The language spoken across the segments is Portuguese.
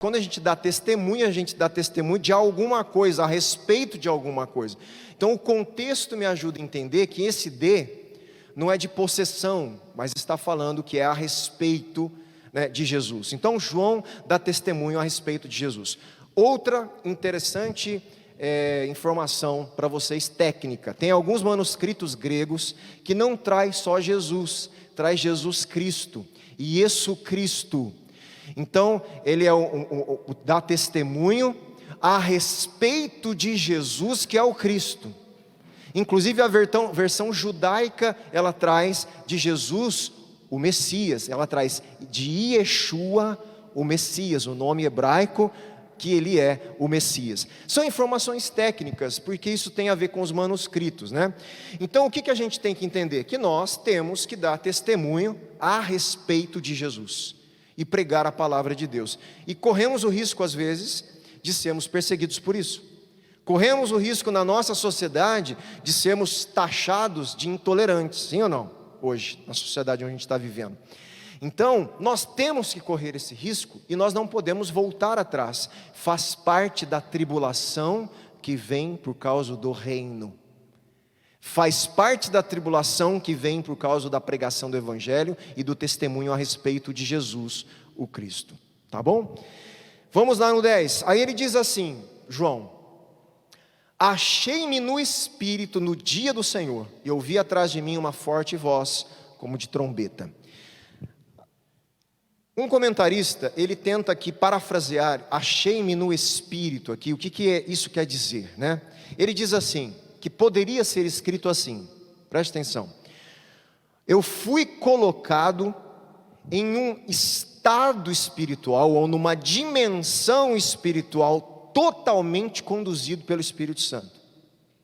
Quando a gente dá testemunho de alguma coisa, a respeito de alguma coisa. Então o contexto me ajuda a entender que esse não é de possessão, mas está falando que é a respeito, né, de Jesus. Então João dá testemunho a respeito de Jesus. Outra interessante informação para vocês, técnica: tem alguns manuscritos gregos que não traz só Jesus, traz Jesus Cristo, Iesu Cristo. Então ele dá testemunho a respeito de Jesus, que é o Cristo. Inclusive a versão judaica, ela traz de Jesus o Messias, ela traz de Yeshua o Messias, o nome hebraico que ele é o Messias. São informações técnicas, porque isso tem a ver com os manuscritos, né? Então o que a gente tem que entender? Que nós temos que dar testemunho a respeito de Jesus e pregar a palavra de Deus, e corremos o risco às vezes de sermos perseguidos por isso. Corremos o risco na nossa sociedade de sermos taxados de intolerantes, sim ou não? Hoje, na sociedade onde a gente está vivendo. Então, nós temos que correr esse risco e nós não podemos voltar atrás. Faz parte da tribulação que vem por causa do reino. Faz parte da tribulação que vem por causa da pregação do Evangelho e do testemunho a respeito de Jesus, o Cristo. Tá bom? Vamos lá no 10. Aí ele diz assim, João: achei-me no Espírito no dia do Senhor, e ouvi atrás de mim uma forte voz, como de trombeta. Um comentarista, ele tenta aqui parafrasear, achei-me no Espírito aqui, o que isso quer dizer, né? Ele diz assim, que poderia ser escrito assim, preste atenção: eu fui colocado em um estado espiritual, ou numa dimensão espiritual, totalmente conduzido pelo Espírito Santo.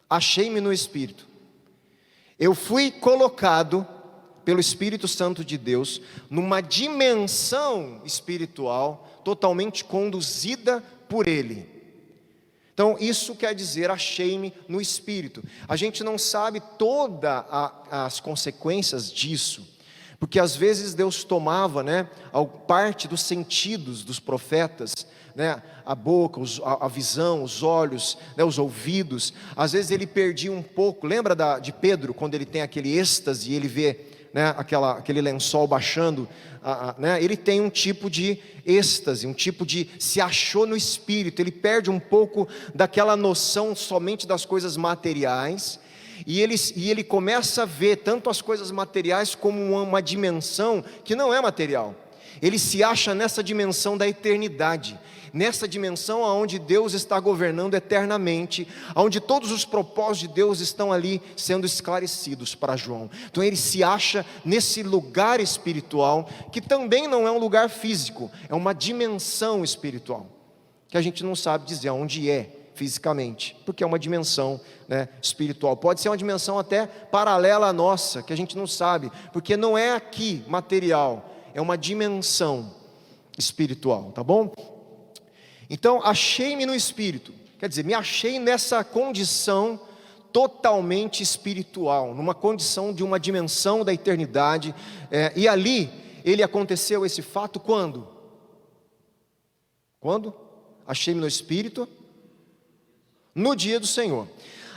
Achei-me no Espírito. Eu fui colocado pelo Espírito Santo de Deus numa dimensão espiritual totalmente conduzida por Ele. Então isso quer dizer, achei-me no Espírito. A gente não sabe todas as consequências disso, porque às vezes Deus tomava, né, parte dos sentidos dos profetas, né, a boca, a visão, os olhos, né, os ouvidos. Às vezes ele perdia um pouco. Lembra de Pedro, quando ele tem aquele êxtase e ele vê, né, aquele lençol baixando, né, ele tem um tipo de êxtase, um tipo de se achou no Espírito. Ele perde um pouco daquela noção somente das coisas materiais, e ele começa a ver tanto as coisas materiais como uma dimensão que não é material. Ele se acha nessa dimensão da eternidade, nessa dimensão onde Deus está governando eternamente, onde todos os propósitos de Deus estão ali sendo esclarecidos para João. Então ele se acha nesse lugar espiritual, que também não é um lugar físico, é uma dimensão espiritual, que a gente não sabe dizer onde é fisicamente, porque é uma dimensão, né, espiritual. Pode ser uma dimensão até paralela à nossa, que a gente não sabe, porque não é aqui material, é uma dimensão espiritual, tá bom? Então, achei-me no Espírito, quer dizer, me achei nessa condição totalmente espiritual, numa condição de uma dimensão da eternidade, e ali, aconteceu esse fato quando? Quando? Achei-me no Espírito, no dia do Senhor.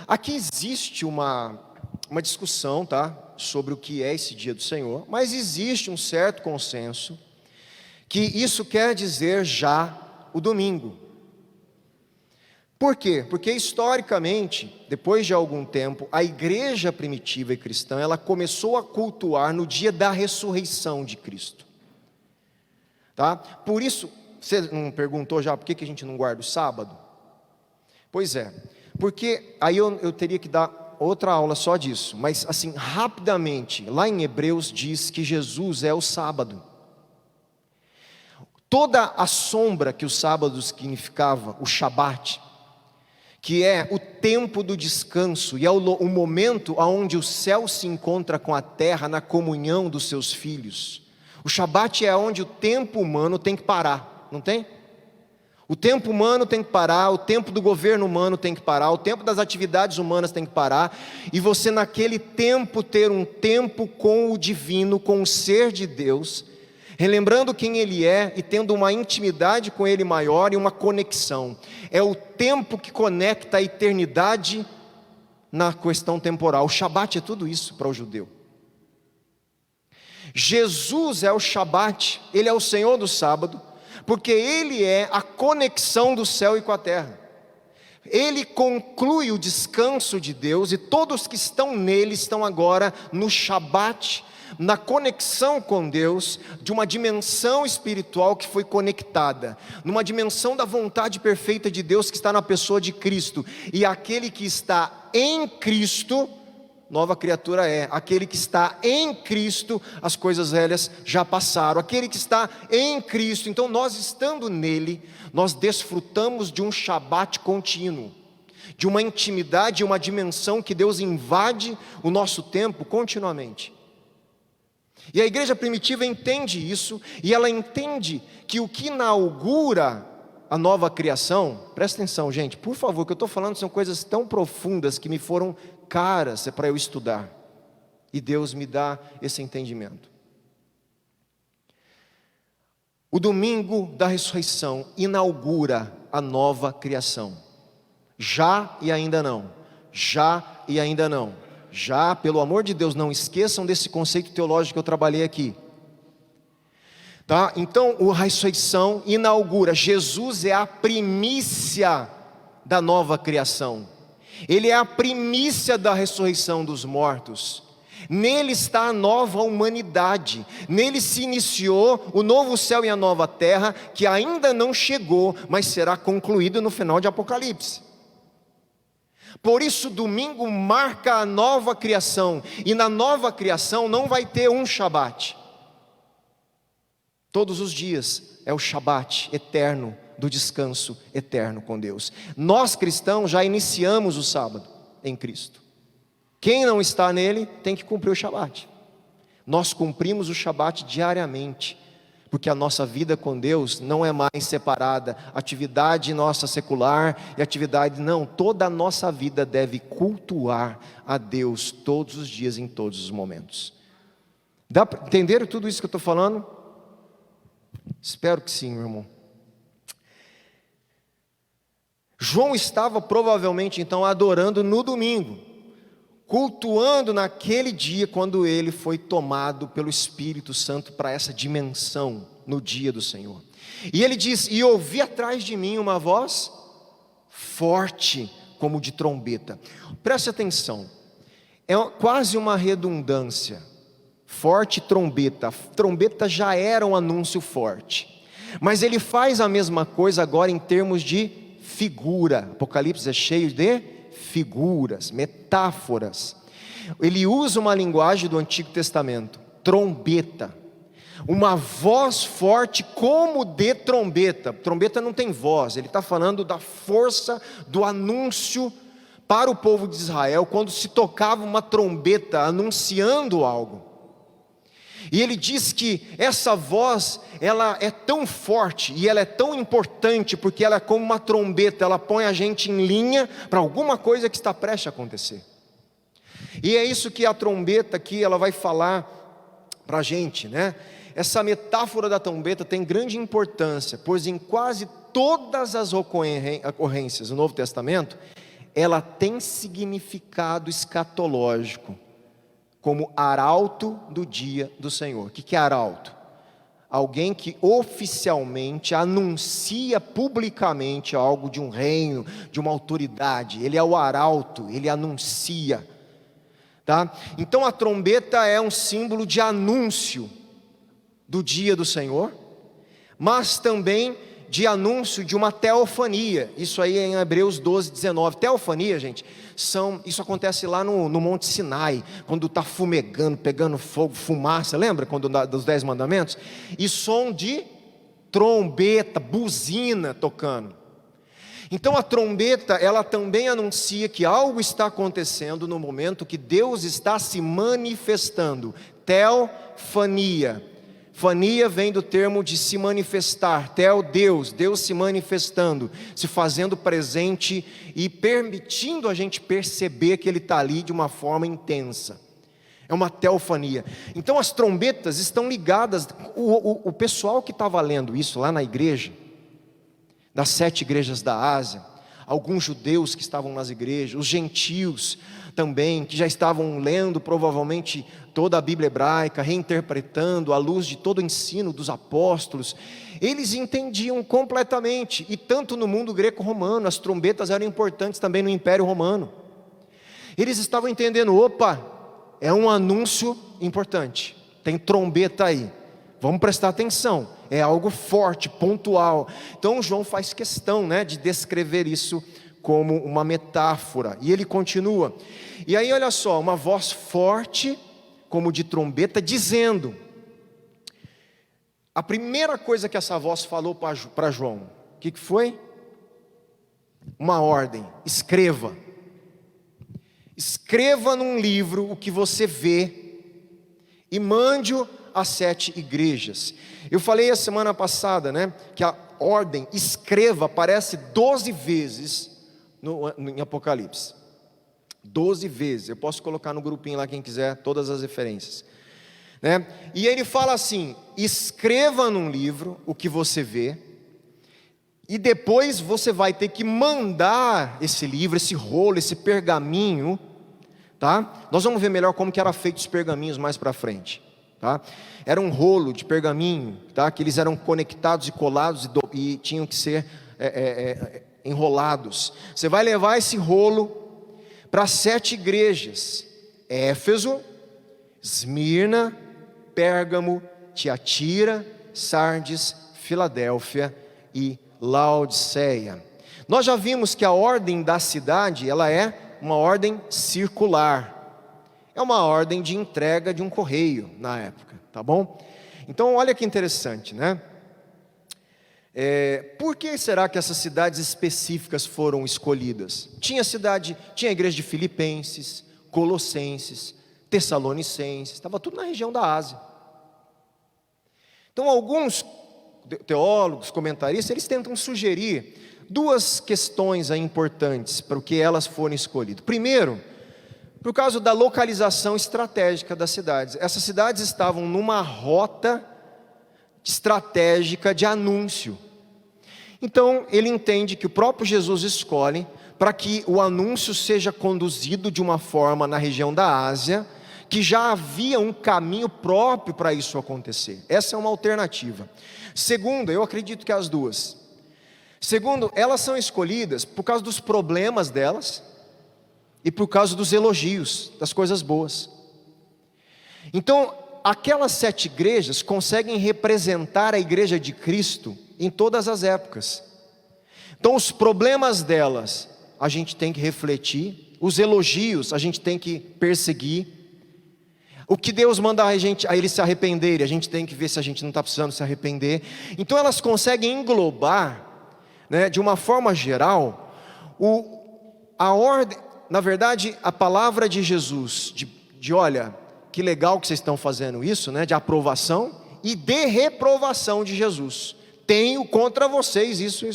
Aqui existe uma discussão, tá, sobre o que é esse dia do Senhor, mas existe um certo consenso, que isso quer dizer já o domingo. Por quê? Porque historicamente, depois de algum tempo, a igreja primitiva e cristã, ela começou a cultuar no dia da ressurreição de Cristo. Tá? Por isso, você não perguntou já por que a gente não guarda o sábado? Pois é, porque aí eu teria que dar outra aula só disso, mas assim, rapidamente, lá em Hebreus diz que Jesus é o sábado. Toda a sombra que o sábado significava, o Shabat, que é o tempo do descanso, e é o momento onde o céu se encontra com a terra na comunhão dos seus filhos. O Shabat é onde o tempo humano tem que parar, não tem? O tempo humano tem que parar, o tempo do governo humano tem que parar, o tempo das atividades humanas tem que parar, e você naquele tempo ter um tempo com o divino, com o ser de Deus, relembrando quem Ele é e tendo uma intimidade com Ele maior e uma conexão. É o tempo que conecta a eternidade na questão temporal. O Shabat é tudo isso para o judeu. Jesus é o Shabat, Ele é o Senhor do sábado, porque Ele é a conexão do céu e com a terra. Ele conclui o descanso de Deus, e todos que estão nele estão agora no Shabat, na conexão com Deus, de uma dimensão espiritual que foi conectada, numa dimensão da vontade perfeita de Deus que está na pessoa de Cristo. E aquele que está em Cristo, nova criatura é. Aquele que está em Cristo, as coisas velhas já passaram. Aquele que está em Cristo, então nós estando nele, nós desfrutamos de um Shabat contínuo, de uma intimidade, uma dimensão que Deus invade o nosso tempo continuamente. E a igreja primitiva entende isso, e ela entende que o que inaugura a nova criação, presta atenção gente, por favor, que eu estou falando são coisas tão profundas que me foram caras para eu estudar, e Deus me dá esse entendimento. O domingo da ressurreição inaugura a nova criação, já e ainda não, já e ainda não, já, pelo amor de Deus, não esqueçam desse conceito teológico que eu trabalhei aqui. Tá? Então, a ressurreição inaugura, Jesus é a primícia da nova criação, Ele é a primícia da ressurreição dos mortos, nele está a nova humanidade, nele se iniciou o novo céu e a nova terra, que ainda não chegou, mas será concluído no final de Apocalipse. Por isso domingo marca a nova criação, e na nova criação não vai ter um Shabat, todos os dias é o Shabat eterno, do descanso eterno com Deus. Nós cristãos já iniciamos o sábado em Cristo, quem não está nele tem que cumprir o Shabat. Nós cumprimos o Shabat diariamente, porque a nossa vida com Deus não é mais separada, atividade nossa secular e atividade não, toda a nossa vida deve cultuar a Deus todos os dias, em todos os momentos. Dá para entender tudo isso que eu estou falando? Espero que sim, meu irmão. João estava provavelmente então adorando no domingo, cultuando naquele dia quando ele foi tomado pelo Espírito Santo para essa dimensão no dia do Senhor. E ele diz: e ouvi atrás de mim uma voz forte como de trombeta. Preste atenção, é quase uma redundância. Forte trombeta, trombeta já era um anúncio forte, mas ele faz a mesma coisa agora em termos de figura. Apocalipse é cheio de figuras, metáforas. Ele usa uma linguagem do Antigo Testamento, trombeta, uma voz forte como de trombeta. Trombeta não tem voz, ele está falando da força do anúncio para o povo de Israel, quando se tocava uma trombeta anunciando algo. E ele diz que essa voz, ela é tão forte e ela é tão importante, porque ela é como uma trombeta, ela põe a gente em linha para alguma coisa que está prestes a acontecer. E é isso que a trombeta aqui, ela vai falar para a gente, né? Essa metáfora da trombeta tem grande importância, pois em quase todas as ocorrências do Novo Testamento, ela tem significado escatológico, como arauto do dia do Senhor. O que é arauto? Alguém que oficialmente anuncia publicamente algo de um reino, de uma autoridade. Ele é o arauto, ele anuncia, tá? Então a trombeta é um símbolo de anúncio do dia do Senhor, mas também de anúncio de uma teofania. Isso aí é em Hebreus 12, 19. Teofania, gente, isso acontece lá no Monte Sinai, quando está fumegando, pegando fogo, fumaça, lembra dos 10 mandamentos? E som de trombeta, buzina tocando. Então a trombeta, ela também anuncia que algo está acontecendo no momento que Deus está se manifestando. Teofania. Fania vem do termo de se manifestar, tel, Deus se manifestando, se fazendo presente e permitindo a gente perceber que Ele está ali de uma forma intensa. É uma teofania. Então as trombetas estão ligadas. O pessoal que estava lendo isso lá na igreja, das 7 igrejas da Ásia, alguns judeus que estavam nas igrejas, os gentios também, que já estavam lendo provavelmente toda a Bíblia hebraica, reinterpretando à luz de todo o ensino dos apóstolos, eles entendiam completamente. E tanto no mundo greco-romano, as trombetas eram importantes também no Império Romano. Eles estavam entendendo, opa, é um anúncio importante, tem trombeta aí, vamos prestar atenção, é algo forte, pontual. Então João faz questão, de descrever isso como uma metáfora, e ele continua, e aí olha só, uma voz forte, como de trombeta, dizendo, a primeira coisa que essa voz falou para João, o que foi? Uma ordem, escreva num livro o que você vê, e mande-o às 7 igrejas. Eu falei a semana passada, que a ordem, escreva, aparece 12 vezes em Apocalipse, 12 vezes, eu posso colocar no grupinho lá quem quiser, todas as referências, e ele fala assim, escreva num livro o que você vê, e depois você vai ter que mandar esse livro, esse rolo, esse pergaminho, tá? Nós vamos ver melhor como que eram feitos os pergaminhos mais para frente, tá? Era um rolo de pergaminho, tá? Que eles eram conectados e colados e tinham que ser enrolados. Você vai levar esse rolo para 7 igrejas: Éfeso, Esmirna, Pérgamo, Tiatira, Sardes, Filadélfia e Laodiceia. Nós já vimos que a ordem da cidade, ela é uma ordem circular, é uma ordem de entrega de um correio na época, tá bom? Então olha que interessante, por que será que essas cidades específicas foram escolhidas? Tinha a igreja de Filipenses, Colossenses, Tessalonicenses, estava tudo na região da Ásia. Então alguns teólogos, comentaristas, eles tentam sugerir 2 questões aí importantes para o que elas forem escolhidas. Primeiro, por causa da localização estratégica das cidades. Essas cidades estavam numa rota estratégica de anúncio. Então ele entende que o próprio Jesus escolhe para que o anúncio seja conduzido de uma forma na região da Ásia, que já havia um caminho próprio para isso acontecer. Essa é uma alternativa. Segundo, eu acredito que as 2. Segundo, elas são escolhidas por causa dos problemas delas e por causa dos elogios, das coisas boas. Então, aquelas 7 igrejas conseguem representar a igreja de Cristo em todas as épocas. Então, os problemas delas, a gente tem que refletir, os elogios, a gente tem que perseguir. O que Deus manda a eles se arrependerem, a gente tem que ver se a gente não está precisando se arrepender. Então, elas conseguem englobar, de uma forma geral, a ordem, na verdade, a palavra de Jesus, de olha, que legal que vocês estão fazendo isso, de aprovação e de reprovação de Jesus. Tenho contra vocês isso.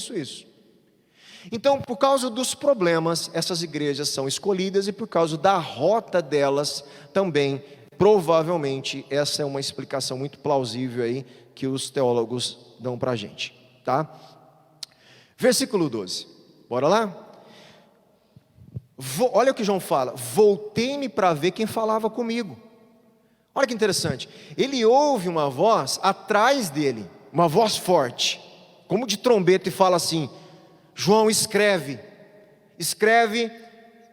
Então, por causa dos problemas, essas igrejas são escolhidas, e por causa da rota delas também, provavelmente, essa é uma explicação muito plausível aí, que os teólogos dão para a gente, tá? Versículo 12, bora lá? Olha o que João fala, voltei-me para ver quem falava comigo. Olha que interessante, ele ouve uma voz atrás dele, uma voz forte, como de trombeta, e fala assim, João, escreve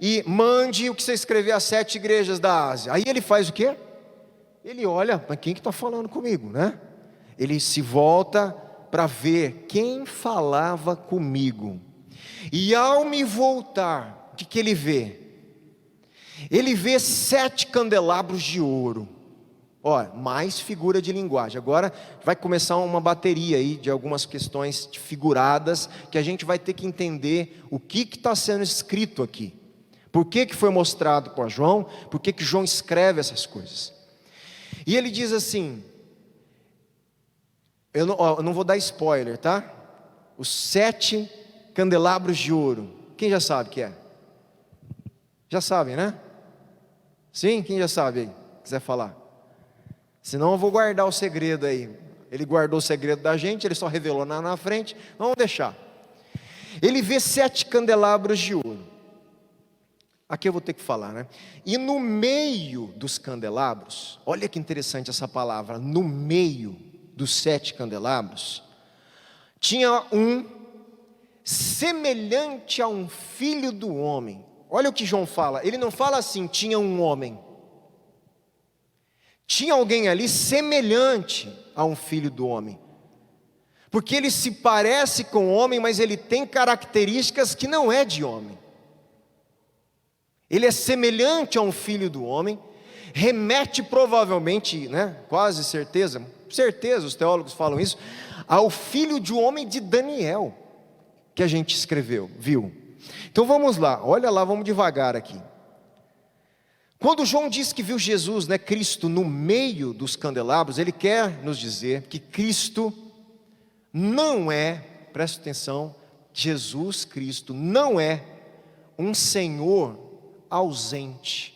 e mande o que você escrever às 7 igrejas da Ásia. Aí ele faz o quê? Ele olha, mas quem que está falando comigo, Ele se volta para ver quem falava comigo. E ao me voltar, o que ele vê? Ele vê 7 candelabros de ouro. Mais figura de linguagem. Agora vai começar uma bateria aí de algumas questões figuradas, que a gente vai ter que entender o que está sendo escrito aqui. Por que foi mostrado para João? Por que João escreve essas coisas? E ele diz assim, eu não vou dar spoiler, tá? Os 7 candelabros de ouro. Quem já sabe o que é? Já sabem, né? Sim? Quem já sabe aí? quiser falar. Senão eu vou guardar o segredo aí. Ele guardou o segredo da gente, ele só revelou na frente, vamos deixar. Ele vê 7 candelabros de ouro. Aqui eu vou ter que falar, né? E no meio dos candelabros, olha que interessante essa palavra, no meio dos 7 candelabros, tinha um semelhante a um filho do homem. Olha o que João fala, ele não fala assim, tinha um homem. Tinha alguém ali semelhante a um filho do homem. Porque ele se parece com o homem, mas ele tem características que não é de homem. Ele é semelhante a um filho do homem, remete provavelmente, né, quase certeza, os teólogos falam isso, ao filho de um homem de Daniel, que a gente viu. Então vamos lá, olha lá, vamos devagar aqui. Quando João diz que viu Jesus, né, Cristo no meio dos candelabros, ele quer nos dizer que Cristo não é, preste atenção, Jesus Cristo não é um Senhor ausente.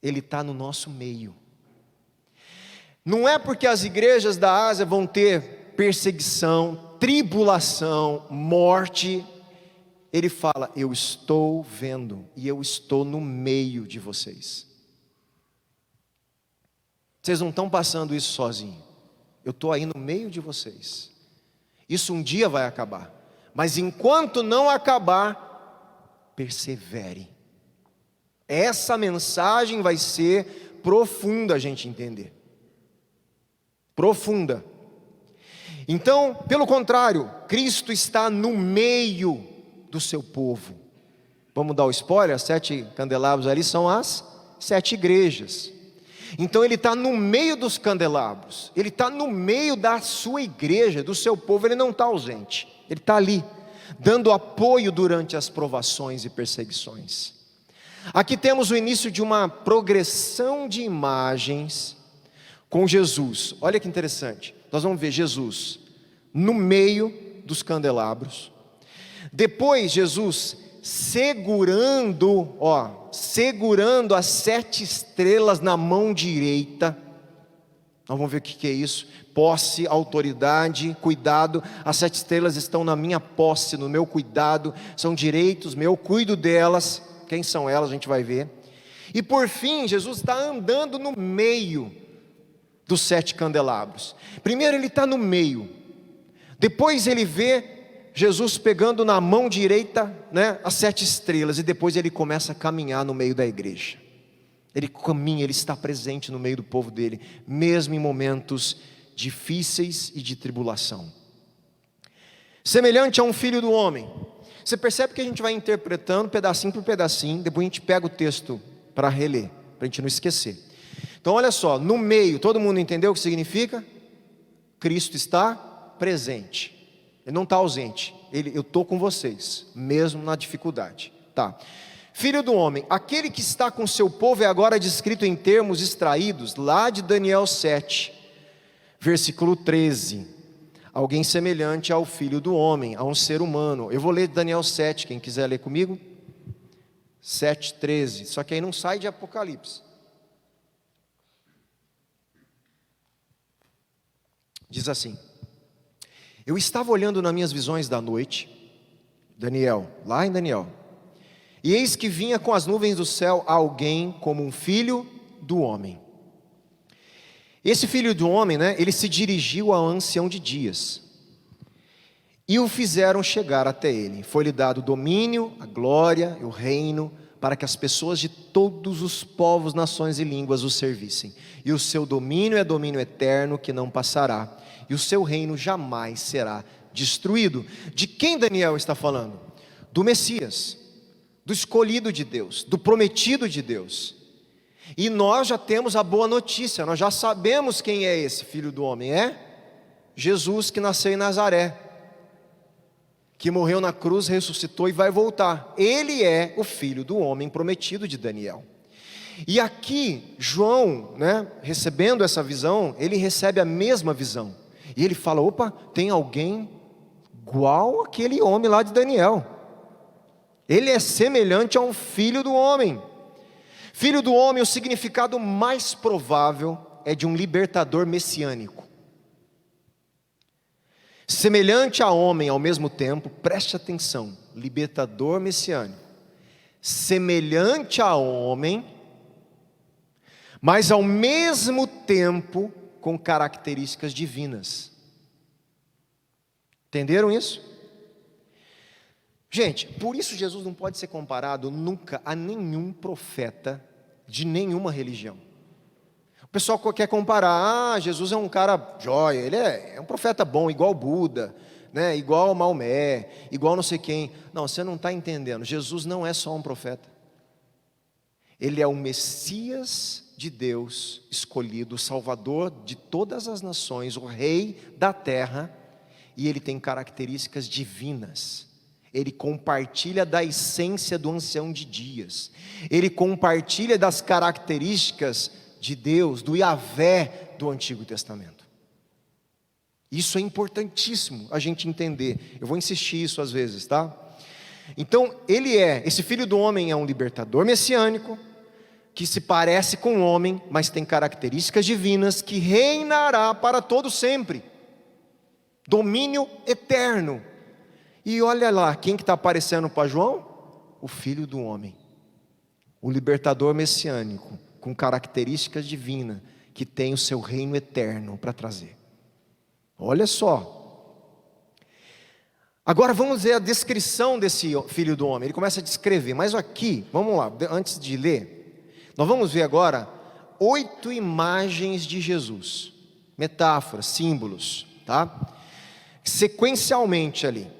Ele está no nosso meio. Não é porque as igrejas da Ásia vão ter perseguição, tribulação, morte. Ele fala, eu estou vendo e eu estou no meio de vocês. Vocês não estão passando isso sozinhos. Eu estou aí no meio de vocês. Isso um dia vai acabar. Mas enquanto não acabar, persevere. Essa mensagem vai ser profunda a gente entender. Profunda. Então, pelo contrário, Cristo está no meio do seu povo. Vamos dar o spoiler, 7 candelabros ali são as 7 igrejas. Então ele está no meio dos candelabros, ele está no meio da sua igreja, do seu povo, ele não está ausente, ele está ali, dando apoio durante as provações e perseguições. Aqui temos o início de uma progressão de imagens com Jesus. Olha que interessante, nós vamos ver Jesus no meio dos candelabros, depois Jesus segurando as 7 estrelas na mão direita. Nós vamos ver o que é isso. Posse, autoridade, cuidado. As 7 estrelas estão na minha posse, no meu cuidado, são direitos meus, eu cuido delas. Quem são elas a gente vai ver. E por fim, Jesus está andando no meio dos 7 candelabros. Primeiro ele está no meio, depois ele vê Jesus pegando na mão direita, né, as 7 estrelas, e depois ele começa a caminhar no meio da igreja. Ele caminha, ele está presente no meio do povo dele, mesmo em momentos difíceis e de tribulação. Semelhante a um filho do homem. Você percebe que a gente vai interpretando pedacinho por pedacinho, depois a gente pega o texto para reler, para a gente não esquecer. Então olha só, no meio, todo mundo entendeu o que significa? Cristo está presente. Ele não está ausente, eu estou com vocês, mesmo na dificuldade. Tá. Filho do homem, aquele que está com seu povo é agora descrito em termos extraídos lá de Daniel 7, versículo 13. Alguém semelhante ao filho do homem, a um ser humano. Eu vou ler Daniel 7, quem quiser ler comigo. 7:13, só que aí não sai de Apocalipse. Diz assim: eu estava olhando nas minhas visões da noite, Daniel, lá em Daniel, e eis que vinha com as nuvens do céu alguém como um filho do homem. Esse filho do homem, né, ele se dirigiu ao ancião de dias, e o fizeram chegar até ele. Foi-lhe dado o domínio, a glória e o reino, para que as pessoas de todos os povos, nações e línguas o servissem. E o seu domínio é domínio eterno que não passará, e o seu reino jamais será destruído. De quem Daniel está falando? Do Messias, do escolhido de Deus, do prometido de Deus. E nós já temos a boa notícia, nós já sabemos quem é esse filho do homem. É Jesus, que nasceu em Nazaré, que morreu na cruz, ressuscitou e vai voltar. Ele é o filho do homem prometido de Daniel. E aqui João, né, recebendo essa visão, ele recebe a mesma visão. E ele fala, opa, tem alguém igual aquele homem lá de Daniel. Ele é semelhante a um filho do homem. Filho do homem, o significado mais provável é de um libertador messiânico. Semelhante a homem ao mesmo tempo, preste atenção, libertador messiânico. Semelhante a homem, mas ao mesmo tempo com características divinas. Entenderam isso? Gente, por isso Jesus não pode ser comparado nunca a nenhum profeta de nenhuma religião. O pessoal quer comparar, Jesus é um cara jóia, ele é um profeta bom, igual Buda, né? Igual Maomé, igual não sei quem. Não, você não está entendendo, Jesus não é só um profeta. Ele é o Messias de Deus escolhido, o Salvador de todas as nações, o Rei da terra, e ele tem características divinas. Ele compartilha da essência do ancião de dias, ele compartilha das características de Deus, do Yahvé do Antigo Testamento. Isso é importantíssimo a gente entender. Eu vou insistir isso às vezes, tá? Então, esse filho do homem é um libertador messiânico, que se parece com o homem, mas tem características divinas, que reinará para todo sempre, domínio eterno. E olha lá, quem que está aparecendo para João? O filho do homem, o libertador messiânico, com características divinas, que tem o seu reino eterno para trazer. Olha só. Agora vamos ver a descrição desse filho do homem. Ele começa a descrever, mas aqui, vamos lá, antes de ler, nós vamos ver agora 8 imagens de Jesus, metáforas, símbolos, tá? Sequencialmente ali.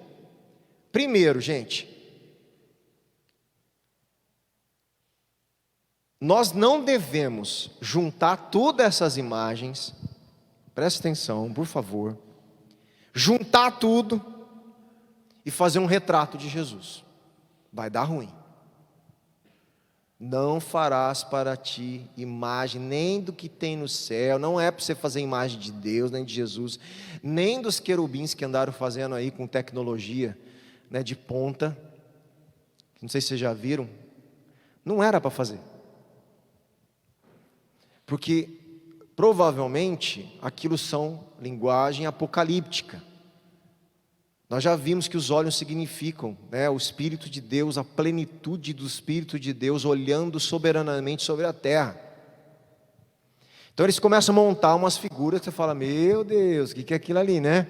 Primeiro, gente, nós não devemos juntar todas essas imagens, preste atenção, por favor, juntar tudo e fazer um retrato de Jesus. Vai dar ruim. Não farás para ti imagem nem do que tem no céu. Não é para você fazer imagem de Deus, nem de Jesus, nem dos querubins que andaram fazendo aí com tecnologia, né, de ponta. Não sei se vocês já viram. Não era para fazer, porque provavelmente aquilo são linguagem apocalíptica. Nós já vimos que os olhos significam, né, o Espírito de Deus, a plenitude do Espírito de Deus olhando soberanamente sobre a terra. Então eles começam a montar umas figuras que você fala, meu Deus, o que é aquilo ali, né?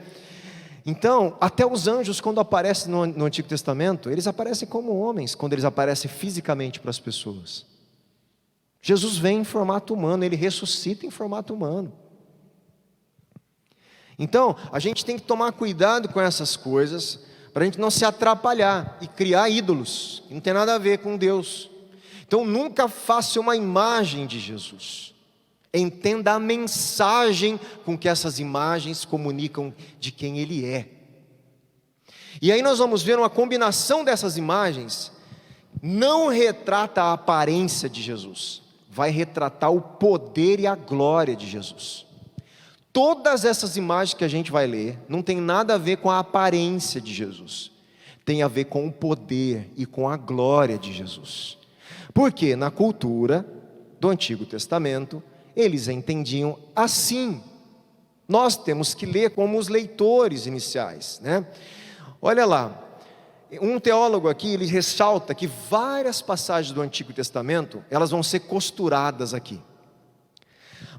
Então, até os anjos, quando aparecem no Antigo Testamento, eles aparecem como homens, quando eles aparecem fisicamente para as pessoas. Jesus vem em formato humano, ele ressuscita em formato humano. Então, a gente tem que tomar cuidado com essas coisas, para a gente não se atrapalhar e criar ídolos, que não tem nada a ver com Deus. Então, nunca faça uma imagem de Jesus. Entenda a mensagem com que essas imagens comunicam de quem Ele é. E aí nós vamos ver uma combinação dessas imagens, não retrata a aparência de Jesus, vai retratar o poder e a glória de Jesus. Todas essas imagens que a gente vai ler, não tem nada a ver com a aparência de Jesus, tem a ver com o poder e com a glória de Jesus. Porque na cultura do Antigo Testamento, eles entendiam assim. Nós temos que ler como os leitores iniciais, né? Olha lá, um teólogo aqui, ele ressalta que várias passagens do Antigo Testamento, elas vão ser costuradas aqui.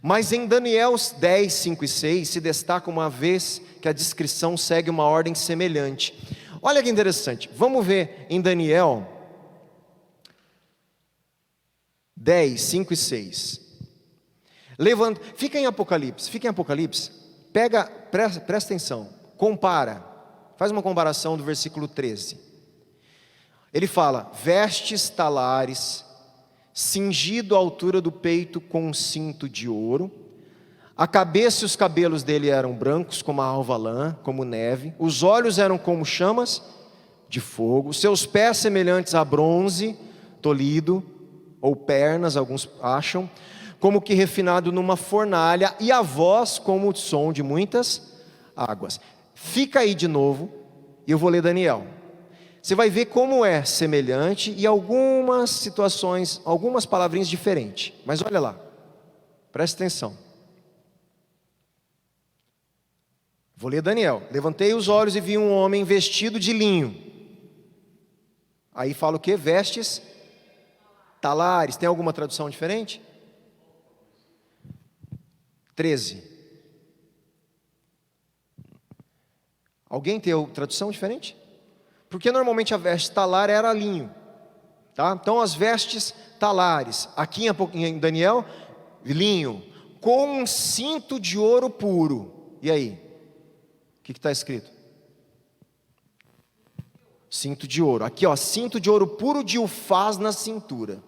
Mas em Daniel 10, 5 e 6, se destaca uma vez que a descrição segue uma ordem semelhante. Olha que interessante, vamos ver em Daniel 10, 5 e 6. Fica em Apocalipse, presta atenção, faz uma comparação do versículo 13. Ele fala, vestes talares, cingido à altura do peito com um cinto de ouro, a cabeça e os cabelos dele eram brancos como a alva lã, como neve, os olhos eram como chamas de fogo, seus pés semelhantes a bronze tolido, ou pernas, alguns acham, como que refinado numa fornalha, e a voz como o som de muitas águas. Fica aí de novo, e eu vou ler Daniel. você vai ver como é semelhante e algumas situações, algumas palavrinhas diferentes. Mas olha lá, presta atenção. Vou ler Daniel. Levantei os olhos e vi um homem vestido de linho. Aí fala o quê? Vestes talares. Tem alguma tradução diferente? 13. Alguém tem tradução diferente? Porque normalmente a veste talar era linho, tá? Então as vestes talares, aqui em Daniel, linho, com um cinto de ouro puro. E aí? O que está escrito? Cinto de ouro. Aqui, ó, cinto de ouro puro de ufaz na cintura.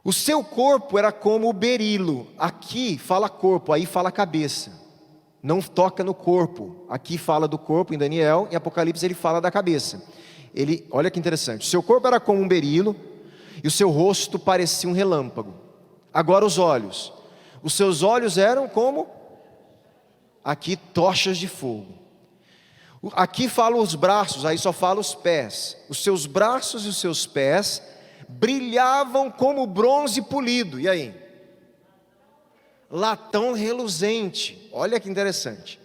O seu corpo era como o berilo. Aqui fala corpo, aí fala cabeça. Não toca no corpo. Aqui fala do corpo em Daniel, em Apocalipse ele fala da cabeça. Olha que interessante. O seu corpo era como um berilo e o seu rosto parecia um relâmpago. Agora os olhos. Os seus olhos eram como aqui tochas de fogo. Aqui fala os braços, aí só fala os pés. Os seus braços e os seus pés brilhavam como bronze polido. E aí? Latão reluzente. Olha que interessante.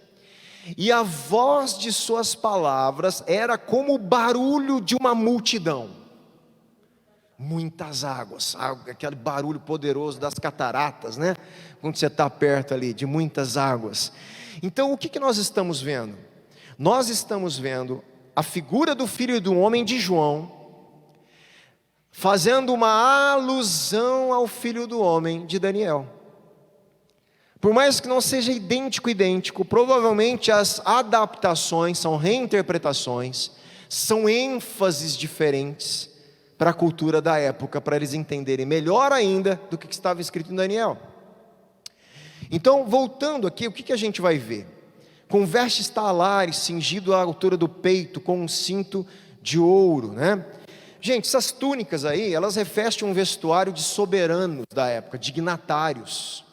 E a voz de suas palavras era como o barulho de uma multidão. Muitas águas, aquele barulho poderoso das cataratas, né? Quando você está perto ali de muitas águas. Então o que nós estamos vendo? Nós estamos vendo a figura do Filho do Homem de João, fazendo uma alusão ao Filho do Homem de Daniel. Por mais que não seja idêntico, provavelmente as adaptações são reinterpretações, são ênfases diferentes para a cultura da época, para eles entenderem melhor ainda do que estava escrito em Daniel. Então, voltando aqui, o que a gente vai ver? Com vestes talares, cingido à altura do peito, com um cinto de ouro, né? Gente, essas túnicas aí, elas revestem um vestuário de soberanos da época, dignatários,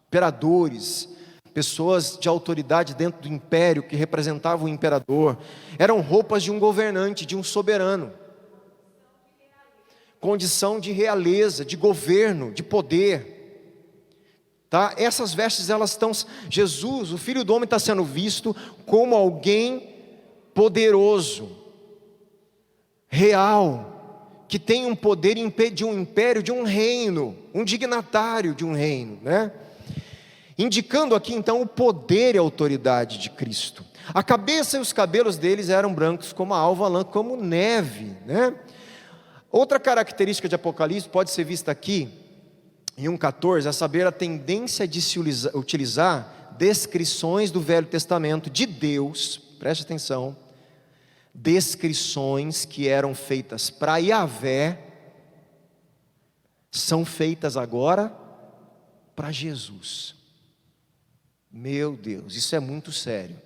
imperadores, pessoas de autoridade dentro do império, que representavam o imperador. Eram roupas de um governante, de um soberano. Condição de realeza, de governo, de poder. Tá? Essas vestes, elas estão... Jesus, o Filho do Homem, está sendo visto como alguém poderoso, real, que tem um poder de um império, de um reino, um dignatário de um reino, né? Indicando aqui então o poder e a autoridade de Cristo. A cabeça e os cabelos deles eram brancos como a alva lã, como neve, né? Outra característica de Apocalipse pode ser vista aqui em 1,14, a saber, a tendência de se utilizar descrições do Velho Testamento de Deus, preste atenção, descrições que eram feitas para Yahvé, são feitas agora para Jesus. Meu Deus, isso é muito sério.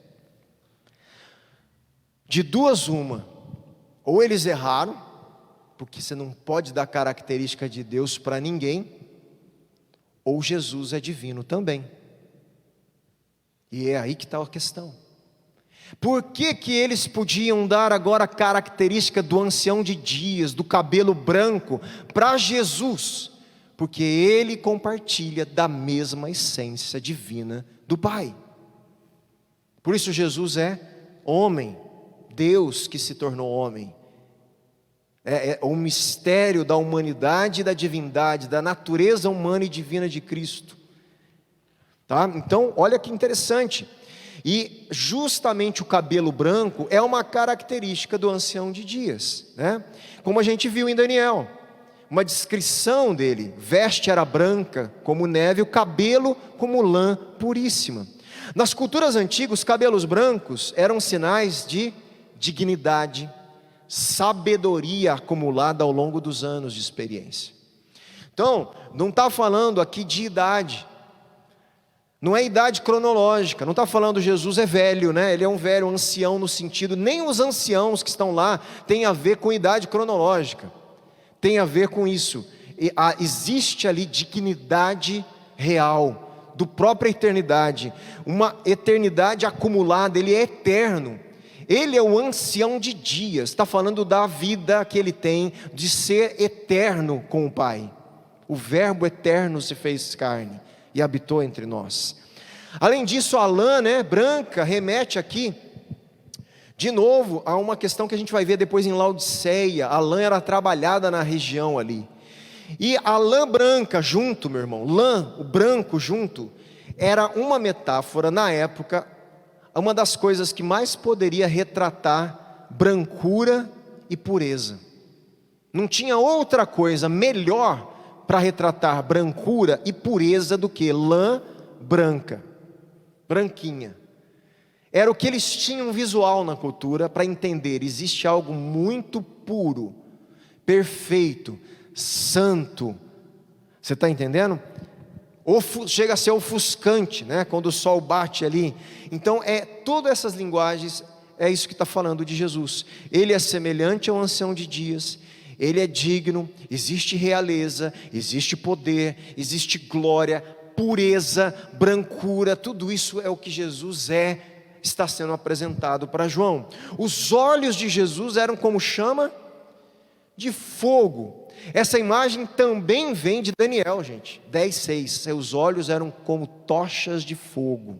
De duas uma, ou eles erraram, porque você não pode dar característica de Deus para ninguém, ou Jesus é divino também. E é aí que está a questão. Por que eles podiam dar agora a característica do ancião de dias, do cabelo branco, para Jesus? Porque ele compartilha da mesma essência divina do Pai. Por isso Jesus é homem, Deus que se tornou homem. É o mistério da humanidade e da divindade, da natureza humana e divina de Cristo. Tá? Então, olha que interessante. E justamente o cabelo branco é uma característica do ancião de dias, né? Como a gente viu em Daniel, uma descrição dele: veste era branca como neve, o cabelo como lã puríssima. Nas culturas antigas, os cabelos brancos eram sinais de dignidade, sabedoria acumulada ao longo dos anos de experiência. Então, não está falando aqui de idade, não é idade cronológica, não está falando Jesus é velho, né? Ele é um velho, um ancião no sentido, nem os anciãos que estão lá têm a ver com idade cronológica, tem a ver com isso. Existe ali dignidade real, do própria eternidade, uma eternidade acumulada, ele é eterno, Ele é o ancião de dias, está falando da vida que ele tem, de ser eterno com o Pai. O verbo eterno se fez carne e habitou entre nós. Além disso, a lã, branca, remete aqui, de novo, a uma questão que a gente vai ver depois em Laodiceia. A lã era trabalhada na região ali. E a lã branca junto, meu irmão, o branco junto, era uma metáfora na época, uma das coisas que mais poderia retratar brancura e pureza. Não tinha outra coisa melhor para retratar brancura e pureza do que lã branca, branquinha. Era o que eles tinham visual na cultura para entender, existe algo muito puro, perfeito, santo. Você está entendendo? Chega a ser ofuscante, quando o sol bate ali. Então todas essas linguagens, é isso que está falando de Jesus. Ele é semelhante ao ancião de dias, ele é digno, existe realeza, existe poder, existe glória, pureza, brancura, tudo isso é o que Jesus está sendo apresentado para João. Os olhos de Jesus eram como chama de fogo. Essa imagem também vem de Daniel, gente, 10:6. Seus olhos eram como tochas de fogo.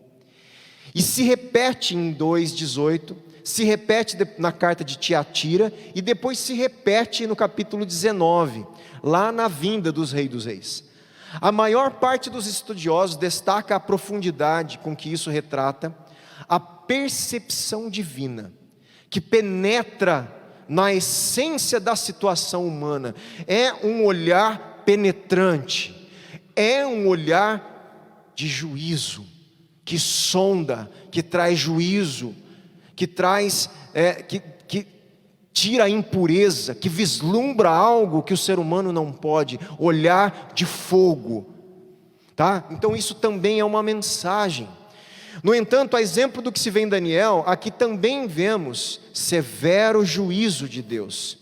E se repete em 2:18, se repete na carta de Tiatira, e depois se repete no capítulo 19, lá na vinda dos Reis dos Reis. A maior parte dos estudiosos destaca a profundidade com que isso retrata a percepção divina, que penetra na essência da situação humana. É um olhar penetrante, é um olhar de juízo, que sonda, que traz juízo, que traz, que tira a impureza, que vislumbra algo que o ser humano não pode, olhar de fogo, tá? Então isso também é uma mensagem. No entanto, a exemplo do que se vê em Daniel, aqui também vemos severo juízo de Deus,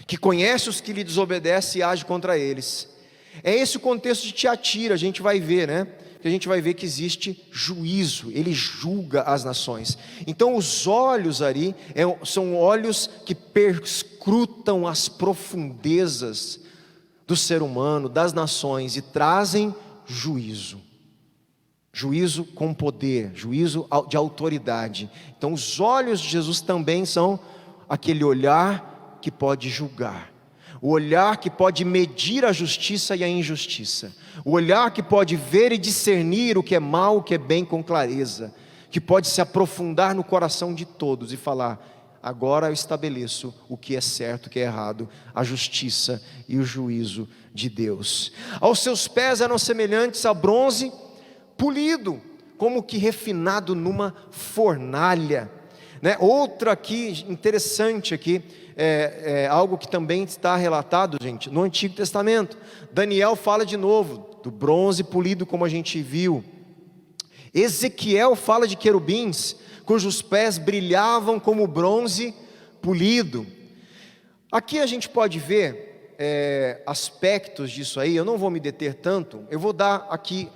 que conhece os que lhe desobedecem e age contra eles. É esse o contexto de Tiatira, a gente vai ver, que a gente vai ver que existe juízo, ele julga as nações. Então os olhos ali, são olhos que perscrutam as profundezas do ser humano, das nações, e trazem juízo. Juízo com poder, juízo de autoridade. Então os olhos de Jesus também são aquele olhar que pode julgar, o olhar que pode medir a justiça e a injustiça, o olhar que pode ver e discernir o que é mal, o que é bem com clareza, que pode se aprofundar no coração de todos e falar: agora eu estabeleço o que é certo, o que é errado, a justiça e o juízo de Deus. Aos seus pés eram semelhantes a bronze polido, como que refinado numa fornalha, Outra aqui, interessante aqui, algo que também está relatado, gente, no Antigo Testamento. Daniel fala de novo, do bronze polido, como a gente viu. Ezequiel fala de querubins, cujos pés brilhavam como bronze polido. Aqui a gente pode ver aspectos disso aí, eu não vou me deter tanto, eu vou dar aqui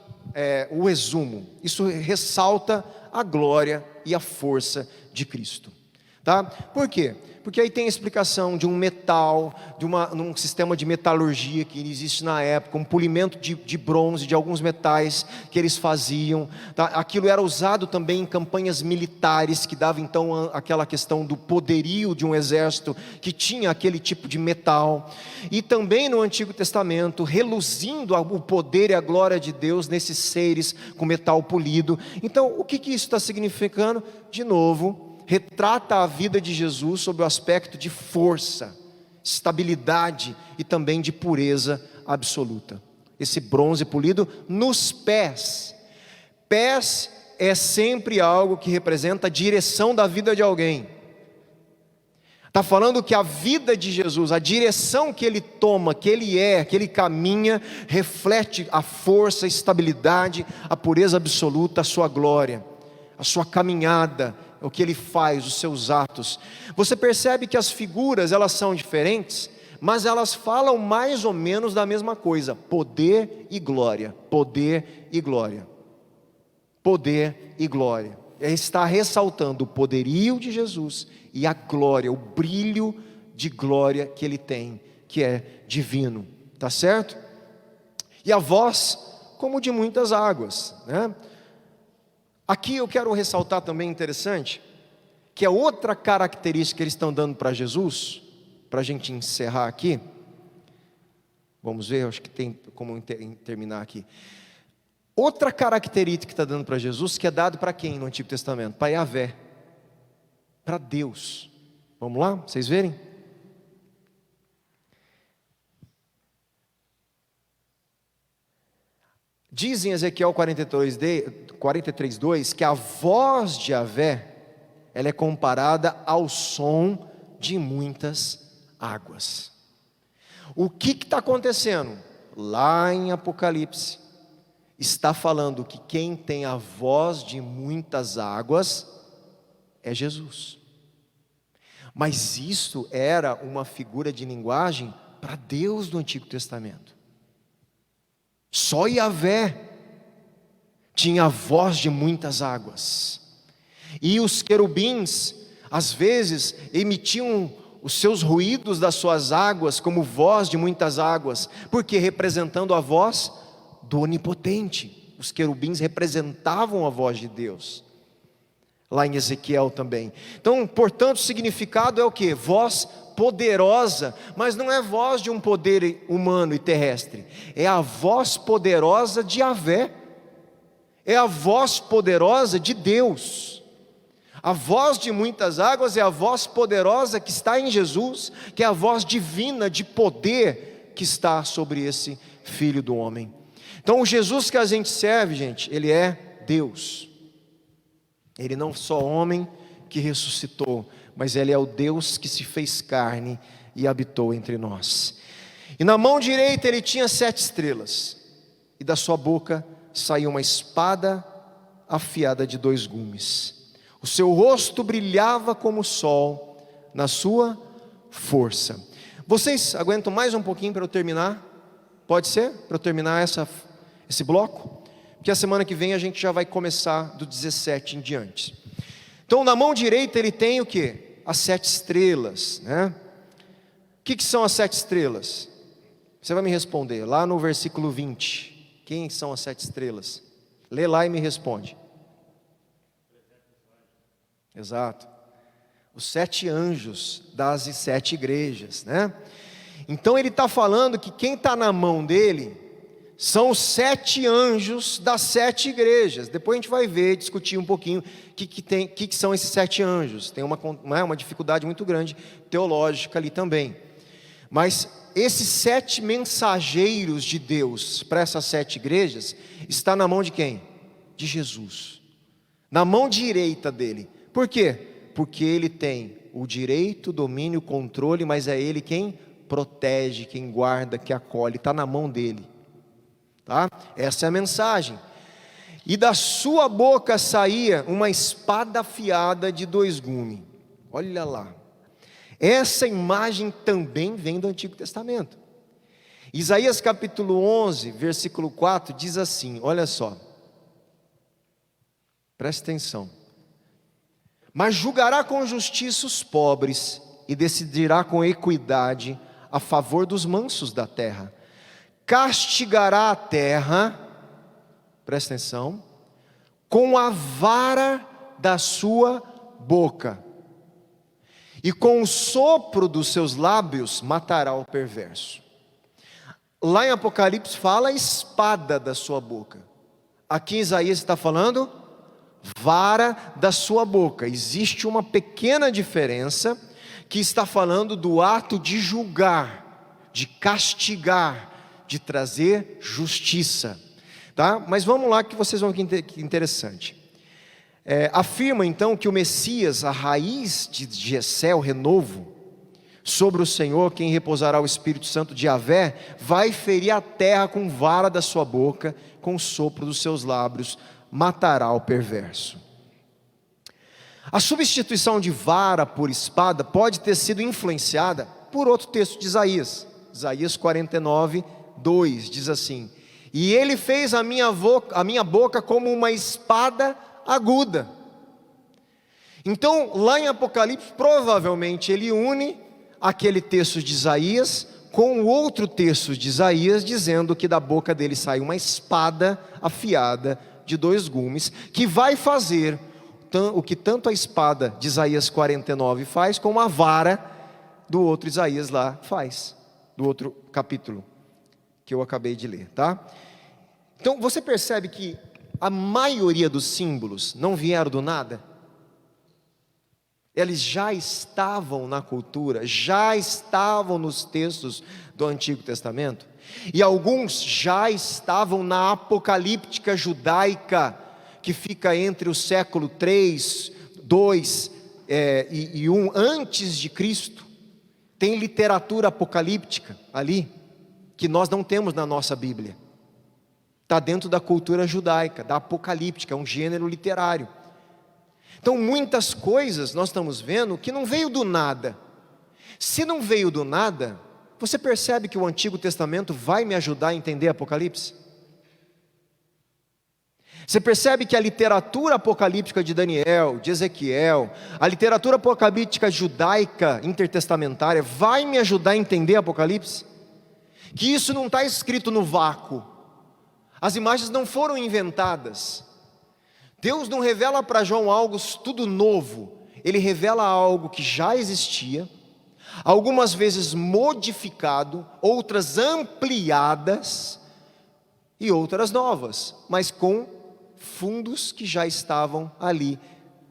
o resumo. Isso ressalta a glória e a força de Cristo, tá? Por quê? Porque aí tem a explicação de um metal, num sistema de metalurgia que existe na época, um polimento de bronze, de alguns metais que eles faziam, tá? Aquilo era usado também em campanhas militares, que dava então aquela questão do poderio de um exército que tinha aquele tipo de metal. E também no Antigo Testamento, reluzindo o poder e a glória de Deus nesses seres com metal polido. Então o que isso está significando? De novo, retrata a vida de Jesus sob o aspecto de força, estabilidade e também de pureza absoluta. Esse bronze polido nos pés. Pés é sempre algo que representa a direção da vida de alguém. Está falando que a vida de Jesus, a direção que ele toma, que ele caminha, reflete a força, a estabilidade, a pureza absoluta, a sua glória, a sua caminhada, o que ele faz, os seus atos. Você percebe que as figuras, elas são diferentes, mas elas falam mais ou menos da mesma coisa: poder e glória, poder e glória, poder e glória. está ressaltando o poderio de Jesus e a glória, o brilho de glória que ele tem, que é divino, tá certo? E a voz como de muitas águas, né? Aqui eu quero ressaltar também interessante, que é outra característica que eles estão dando para Jesus, para a gente encerrar aqui. Vamos ver, acho que tem como terminar aqui. Outra característica que está dando para Jesus, que é dado para quem no Antigo Testamento? Para Yahvé, para Deus. Vamos lá, vocês verem? Diz em Ezequiel 43:2 que a voz de Yahvé, ela é comparada ao som de muitas águas. O que está acontecendo? Lá em Apocalipse, está falando que quem tem a voz de muitas águas é Jesus. Mas isso era uma figura de linguagem para Deus do Antigo Testamento. Só Yahvé tinha a voz de muitas águas. E os querubins, às vezes, emitiam os seus ruídos das suas águas como voz de muitas águas, porque representando a voz do Onipotente. Os querubins representavam a voz de Deus. Lá em Ezequiel também. Então, portanto, o significado é o quê? Voz poderosa, mas não é voz de um poder humano e terrestre. É a voz poderosa de Yahvé. É a voz poderosa de Deus. A voz de muitas águas é a voz poderosa que está em Jesus, que é a voz divina de poder que está sobre esse Filho do homem. Então o Jesus que a gente serve, gente, ele é Deus. Ele não só homem que ressuscitou, mas ele é o Deus que se fez carne e habitou entre nós. E na mão direita ele tinha 7 estrelas, e da sua boca saiu uma espada afiada de 2 gumes. O seu rosto brilhava como o sol na sua força. Vocês aguentam mais um pouquinho para eu terminar? Pode ser? Para eu terminar esse bloco? Porque a semana que vem a gente já vai começar do 17 em diante. Então na mão direita ele tem o quê? As 7 estrelas, né? O que são as 7 estrelas? Você vai me responder lá no versículo 20. Quem são as 7 estrelas? Lê lá e me responde. Exato. Os 7 anjos das 7 igrejas, né? Então ele está falando que quem está na mão dele são os 7 anjos das 7 igrejas. Depois a gente vai ver, discutir um pouquinho o que são esses 7 anjos. Tem uma dificuldade muito grande teológica ali também. Mas esses 7 mensageiros de Deus para essas 7 igrejas está na mão de quem? De Jesus. Na mão direita dele. Por quê? Porque ele tem o direito, o domínio, o controle, mas é ele quem protege, quem guarda, que acolhe, está na mão dele. Tá? Essa é a mensagem. E da sua boca saía uma espada afiada de 2 gumes. Olha lá. Essa imagem também vem do Antigo Testamento. Isaías capítulo 11, versículo 4 diz assim, olha só. Preste atenção. Mas julgará com justiça os pobres e decidirá com equidade a favor dos mansos da terra. Castigará a terra, presta atenção, com a vara da sua boca, e com o sopro dos seus lábios matará o perverso. Lá em Apocalipse fala a espada da sua boca. Aqui em Isaías está falando vara da sua boca. Existe uma pequena diferença, que está falando do ato de julgar, de castigar, de trazer justiça, tá? Mas vamos lá que vocês vão ver que interessante. Afirma então que o Messias, a raiz de Jessé, o renovo, sobre o Senhor, quem repousará o Espírito Santo de Yahvé, vai ferir a terra com vara da sua boca, com o sopro dos seus lábios, matará o perverso. A substituição de vara por espada pode ter sido influenciada por outro texto de Isaías. Isaías 49:2 diz assim: e ele fez a minha boca como uma espada aguda. Então, lá em Apocalipse, provavelmente ele une aquele texto de Isaías com o outro texto de Isaías, dizendo que da boca dele sai uma espada afiada de 2 gumes, que vai fazer o que tanto a espada de Isaías 49 faz, como a vara do outro Isaías lá faz, do outro capítulo que eu acabei de ler, tá? Então você percebe que a maioria dos símbolos não vieram do nada? Eles já estavam na cultura, já estavam nos textos do Antigo Testamento, e alguns já estavam na apocalíptica judaica, que fica entre o século 3, 2 e 1 antes de Cristo. Tem literatura apocalíptica ali, que nós não temos na nossa Bíblia. Está dentro da cultura judaica, da apocalíptica, é um gênero literário. Então muitas coisas nós estamos vendo que não veio do nada. Se não veio do nada, você percebe que o Antigo Testamento vai me ajudar a entender Apocalipse? Você percebe que a literatura apocalíptica de Daniel, de Ezequiel, a literatura apocalíptica judaica intertestamentária vai me ajudar a entender Apocalipse? Que isso não está escrito no vácuo, as imagens não foram inventadas. Deus não revela para João algo tudo novo, Ele revela algo que já existia, algumas vezes modificado, outras ampliadas e outras novas, mas com fundos que já estavam ali,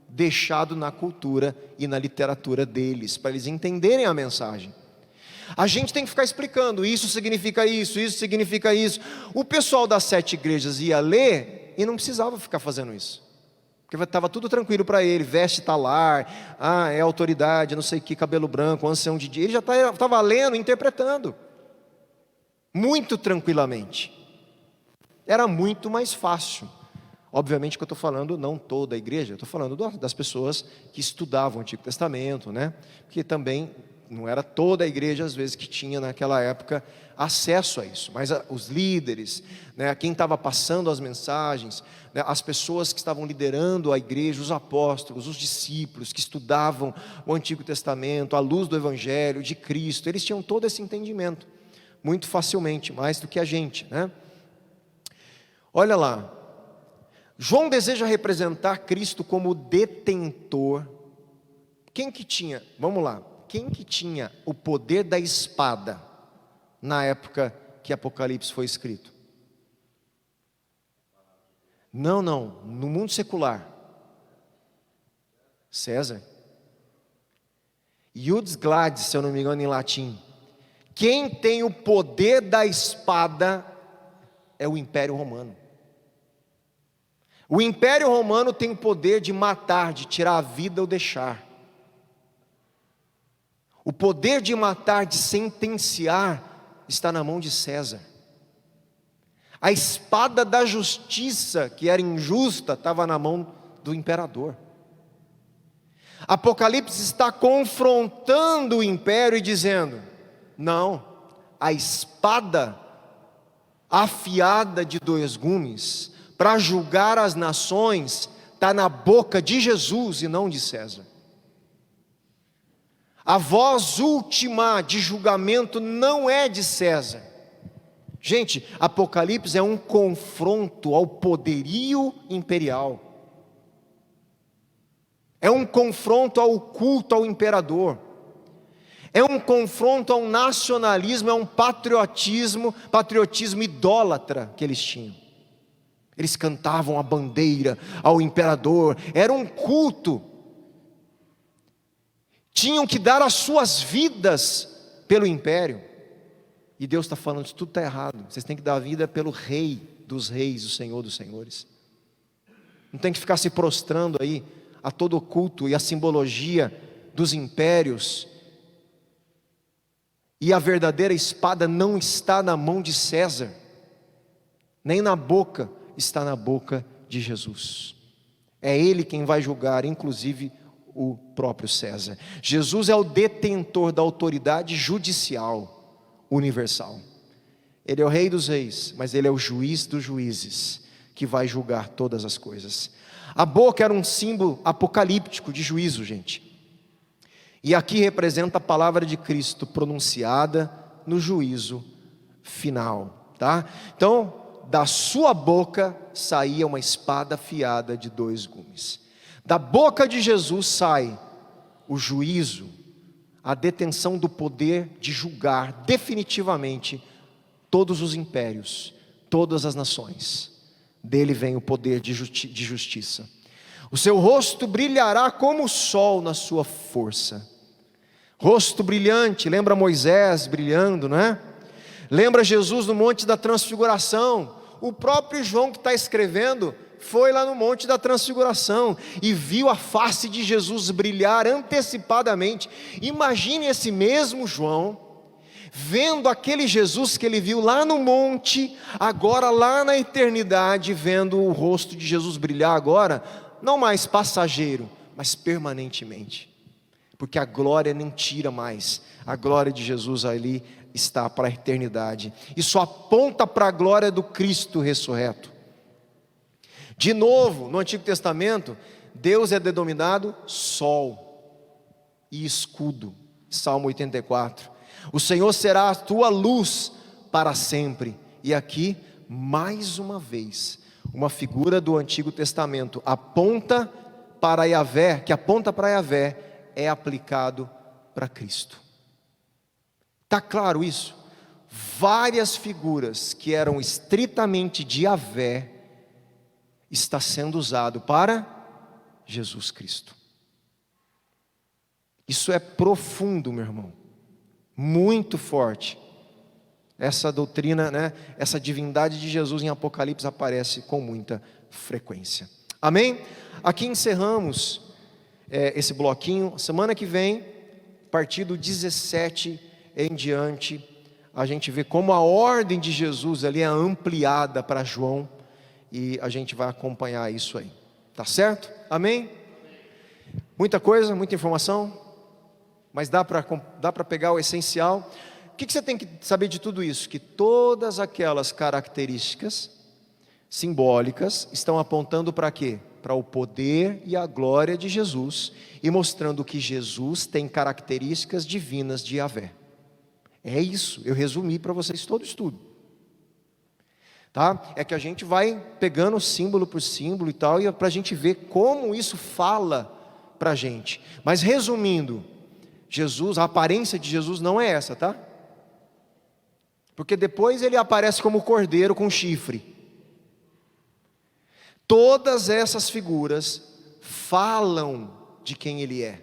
deixado na cultura e na literatura deles, para eles entenderem a mensagem. A gente tem que ficar explicando, isso significa isso, isso significa isso. O pessoal das 7 igrejas ia ler e não precisava ficar fazendo isso, porque estava tudo tranquilo para ele, veste talar, é autoridade, não sei o que, cabelo branco, ancião de dia. Ele já estava lendo, interpretando, muito tranquilamente. Era muito mais fácil. Obviamente que eu estou falando não toda a igreja, eu estou falando das pessoas que estudavam o Antigo Testamento, né? Porque também não era toda a igreja às vezes que tinha naquela época acesso a isso, mas os líderes, né, quem estava passando as mensagens, né, as pessoas que estavam liderando a igreja, os apóstolos, os discípulos que estudavam o Antigo Testamento, à luz do Evangelho de Cristo, eles tinham todo esse entendimento, muito facilmente, mais do que a gente, né? Olha lá, João deseja representar Cristo como detentor. Quem que tinha, vamos lá, quem que tinha o poder da espada na época que Apocalipse foi escrito? Não, no mundo secular, César. Iudes Gladius, se eu não me engano em latim. Quem tem o poder da espada é o Império Romano. O Império Romano tem o poder de matar, de tirar a vida ou deixar. O poder de matar, de sentenciar, está na mão de César. A espada da justiça, que era injusta, estava na mão do imperador. Apocalipse está confrontando o império e dizendo: não, a espada afiada de 2 gumes, para julgar as nações, está na boca de Jesus e não de César. A voz última de julgamento não é de César. Gente, Apocalipse é um confronto ao poderio imperial. É um confronto ao culto ao imperador. É um confronto ao nacionalismo, é um patriotismo idólatra que eles tinham. Eles cantavam a bandeira ao imperador, era um culto. Tinham que dar as suas vidas pelo império. E Deus está falando, isso tudo está errado. Vocês têm que dar a vida pelo Rei dos Reis, o Senhor dos Senhores. Não tem que ficar se prostrando aí a todo o culto e a simbologia dos impérios. E a verdadeira espada não está na mão de César, nem na boca, está na boca de Jesus. É Ele quem vai julgar, inclusive o próprio César. Jesus é o detentor da autoridade judicial universal. Ele é o Rei dos Reis, mas Ele é o juiz dos juízes, que vai julgar todas as coisas. A boca era um símbolo apocalíptico de juízo, gente. E aqui representa a palavra de Cristo pronunciada no juízo final, tá? Então, da sua boca saía uma espada afiada de 2 gumes. Da boca de Jesus sai o juízo, a detenção do poder de julgar definitivamente todos os impérios, todas as nações. Dele vem o poder de justiça. O seu rosto brilhará como o sol na sua força. Rosto brilhante, lembra Moisés brilhando, não é? Lembra Jesus no Monte da Transfiguração. O próprio João que está escrevendo foi lá no Monte da Transfiguração e viu a face de Jesus brilhar antecipadamente. Imagine esse mesmo João vendo aquele Jesus que ele viu lá no monte, agora lá na eternidade, vendo o rosto de Jesus brilhar agora, não mais passageiro, mas permanentemente, porque a glória não tira mais, a glória de Jesus ali está para a eternidade, isso aponta para a glória do Cristo ressurreto. De novo, no Antigo Testamento, Deus é denominado sol e escudo, Salmo 84, o Senhor será a tua luz para sempre. E aqui, mais uma vez, uma figura do Antigo Testamento aponta para Yahvé, que aponta para Yahvé, é aplicado para Cristo. Está claro isso? Várias figuras que eram estritamente de Yahvé, está sendo usado para Jesus Cristo. Isso é profundo, meu irmão, muito forte. Essa doutrina, né, essa divindade de Jesus em Apocalipse aparece com muita frequência. Amém? Aqui encerramos esse bloquinho. Semana que vem, a partir do 17 em diante, a gente vê como a ordem de Jesus ali é ampliada para João, e a gente vai acompanhar isso aí, tá certo? Amém? Muita coisa, muita informação, mas dá para pegar o essencial. O que você tem que saber de tudo isso? Que todas aquelas características simbólicas estão apontando para quê? Para o poder e a glória de Jesus, e mostrando que Jesus tem características divinas de Yahvé. É isso, eu resumi para vocês todo o estudo. Tá? É que a gente vai pegando símbolo por símbolo e tal, e para a gente ver como isso fala para a gente. Mas resumindo, Jesus, a aparência de Jesus não é essa, tá? Porque depois ele aparece como cordeiro com chifre. Todas essas figuras falam de quem ele é,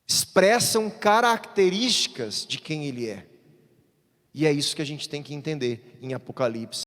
expressam características de quem ele é. E é isso que a gente tem que entender em Apocalipse.